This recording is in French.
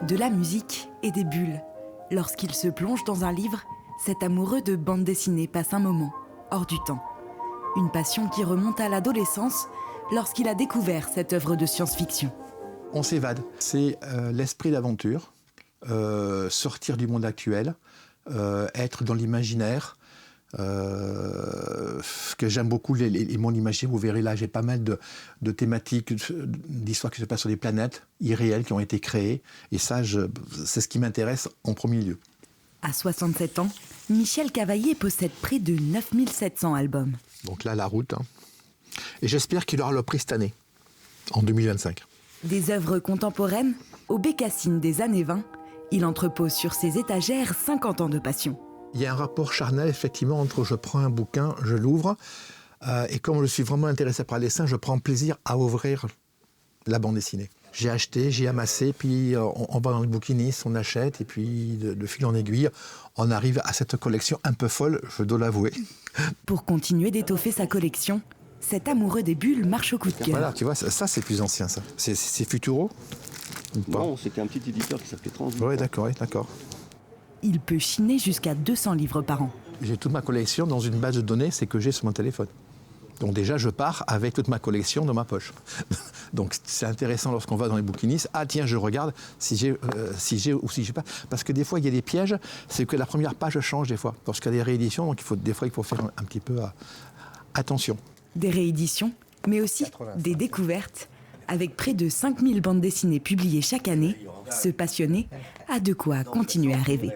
de la musique et des bulles. Lorsqu'il se plonge dans un livre, cet amoureux de bande dessinée passe un moment, hors du temps. Une passion qui remonte à l'adolescence, lorsqu'il a découvert cette œuvre de science-fiction. On s'évade, c'est l'esprit d'aventure, sortir du monde actuel, être dans l'imaginaire, que j'aime beaucoup les mondes imaginaires. Vous verrez là, j'ai pas mal de thématiques, d'histoires qui se passent sur des planètes irréelles qui ont été créées. Et ça, c'est ce qui m'intéresse en premier lieu. À 67 ans, Michel Cavaillé possède près de 9700 albums. Donc là, la route. Hein. Et j'espère qu'il aura le prix cette année, en 2025. Des œuvres contemporaines, aux bécassines des années 20, il entrepose sur ses étagères 50 ans de passion. Il y a un rapport charnel, effectivement, entre je prends un bouquin, je l'ouvre, et comme je suis vraiment intéressé par les dessins, je prends plaisir à ouvrir la bande dessinée. J'ai acheté, j'ai amassé, puis on va dans le bouquiniste, on achète, et puis de fil en aiguille, on arrive à cette collection un peu folle, je dois l'avouer. Pour continuer d'étoffer sa collection, cet amoureux des bulles marche au coup de cœur. Voilà, tu vois, ça c'est plus ancien, ça. C'est Futuro ou pas? Non, c'était un petit éditeur qui s'appelait Transvit. Oui, d'accord, oui, d'accord. Il peut chiner jusqu'à 200 livres par an. J'ai toute ma collection dans une base de données, c'est que j'ai sur mon téléphone. Donc déjà, je pars avec toute ma collection dans ma poche. Donc c'est intéressant lorsqu'on va dans les bouquinistes. Ah tiens, je regarde si j'ai ou si j'ai pas. Parce que des fois, il y a des pièges. C'est que la première page change des fois. Lorsqu'il y a des rééditions, donc des fois, il faut faire un petit peu attention. Des rééditions, mais aussi des découvertes. Avec près de 5000 bandes dessinées publiées chaque année, ce passionné a de quoi continuer à rêver.